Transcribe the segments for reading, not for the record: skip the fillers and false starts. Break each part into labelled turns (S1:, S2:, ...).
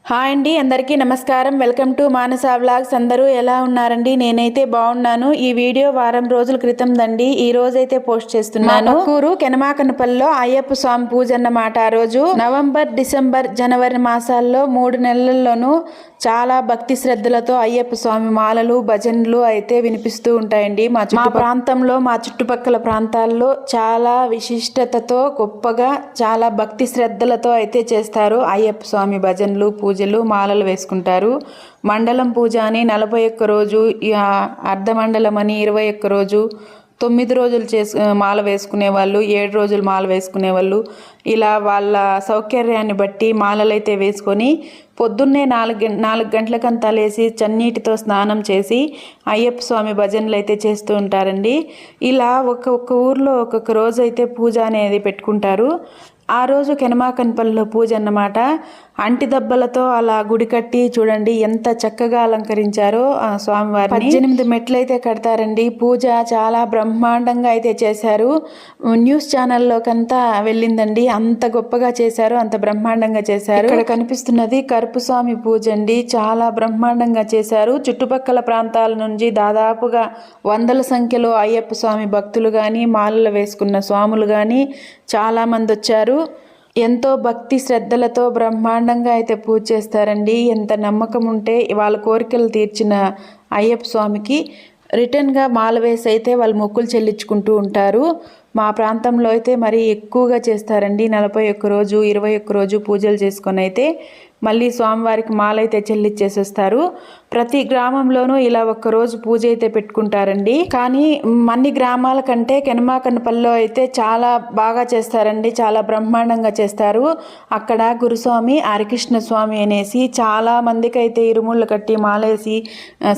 S1: Hi అండి, అందరికీ నమస్కారం. Welcome to Manasa vlogs. అందరూ ఎలా ఉన్నారండి? నేనైతే బాగున్నాను. ఈ వీడియో వారం రోజుల క్రితం దండి, ఈ రోజైతే పోస్ట్ చేస్తున్నాను. ఊరు కెనమాకనపల్లిలో అయ్యప్ప స్వామి పూజ అన్నమాట. ఆ రోజు నవంబర్, డిసెంబర్, జనవరి మాసాల్లో 3 నెలల్లోనూ చాలా భక్తి శ్రద్ధలతో అయ్యప్ప స్వామి మాలలు, భజనలు అయితే వినిపిస్తూ ఉంటాయండి. మా ప్రాంతంలో, మా చుట్టుపక్కల ప్రాంతాల్లో చాలా విశిష్టతతో గొప్పగా చాలా భక్తి శ్రద్ధలతో అయితే చేస్తారు. అయ్యప్ప స్వామి భజనలు, పూజలు, మాలలు వేసుకుంటారు. మండలం పూజ అని 41 రోజు, అర్ధమండలం అని 21 రోజు, 9 రోజులు మాల వేసుకునే వాళ్ళు, 7 రోజులు మాల వేసుకునే వాళ్ళు, ఇలా వాళ్ళ సౌకర్యాన్ని బట్టి మాలలైతే వేసుకొని పొద్దున్నే 4 గంటలకంతా లేసి చన్నీటితో స్నానం చేసి అయ్యప్ప స్వామి భజనలు అయితే చేస్తూ ఉంటారండి. ఇలా ఒక్కొక్క ఊర్లో ఒక్కొక్క రోజు అయితే పూజ అనేది పెట్టుకుంటారు. ఆ రోజు కెనమాకనపల్లిలో పూజ అన్నమాట. అంటి దబ్బలతో అలా గుడి కట్టి చూడండి ఎంత చక్కగా అలంకరించారో ఆ స్వామివారిని. 18 మెట్లు అయితే కడతారండి. పూజ చాలా బ్రహ్మాండంగా అయితే చేశారు. న్యూస్ ఛానల్లోకంతా వెళ్ళిందండి. అంత గొప్పగా చేశారు, అంత బ్రహ్మాండంగా చేశారు. ఇక్కడ కనిపిస్తున్నది కరుపుస్వామి పూజ అండి. చాలా బ్రహ్మాండంగా చేశారు. చుట్టుపక్కల ప్రాంతాల నుంచి దాదాపుగా 100ల సంఖ్యలో అయ్యప్ప స్వామి భక్తులు కానీ, మాలలు వేసుకున్న స్వాములు కానీ చాలామంది వచ్చారు. ఎంతో భక్తి శ్రద్ధలతో బ్రహ్మాండంగా అయితే పూజ చేస్తారండి. ఎంత నమ్మకం ఉంటే వాళ్ళ కోరికలు తీర్చిన అయ్యప్ప స్వామికి రిటర్న్గా మాల వేసి అయితే వాళ్ళు మొక్కులు చెల్లించుకుంటూ ఉంటారు. మా ప్రాంతంలో అయితే మరీ ఎక్కువగా చేస్తారండి. 41 రోజు, 21 రోజు పూజలు చేసుకొని అయితే మళ్ళీ స్వామివారికి మాల అయితే చెల్లించేసి వస్తారు. ప్రతి గ్రామంలోనూ ఇలా ఒక్కరోజు పూజ అయితే పెట్టుకుంటారండి. కానీ అన్ని గ్రామాల కంటే కెనమాకనపల్లిలో అయితే చాలా బాగా చేస్తారండి. చాలా బ్రహ్మాండంగా చేస్తారు. అక్కడ గురుస్వామి హరికృష్ణ స్వామి అనేసి చాలా మందికి అయితే ఇరుముళ్ళు కట్టి మాలేసి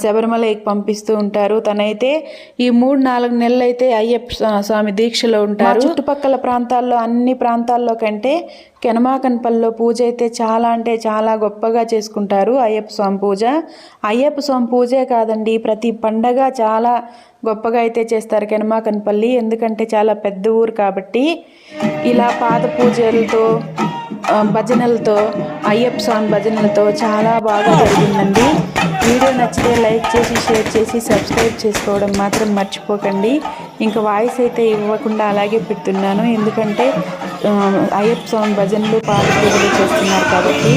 S1: శబరిమలకి పంపిస్తూ ఉంటారు. తనైతే ఈ 3-4 నెలలు అయితే అయ్యప్ప స్వామి దీక్షలో ఉంటారు. చుట్టుపక్కల ప్రాంతాల్లో అన్ని ప్రాంతాల్లో కంటే కెనమాకనపల్లిలో పూజ అయితే చాలా అంటే చాలా గొప్పగా చేసుకుంటారు. అయ్యప్ప స్వామి పూజ, అయ్యప్ప స్వామి పూజే కాదండి, ప్రతి పండగ చాలా గొప్పగా అయితే చేస్తారు కెనమాకనపల్లి. ఎందుకంటే చాలా పెద్ద ఊరు కాబట్టి ఇలా పాద పూజలతో, భజనలతో, అయ్యప్ప స్వామి భజనలతో చాలా బాగా జరిగిందండి. వీడియో నచ్చితే లైక్ చేసి, షేర్ చేసి, సబ్స్క్రైబ్ చేసుకోవడం మాత్రం మర్చిపోకండి. ఇంకా వాయిస్ అయితే ఇవ్వకుండా అలాగే పెడుతున్నాను, ఎందుకంటే అయ్యప్ప స్వామి భజనలు, పాద పూజలు చేస్తున్నారు కాబట్టి.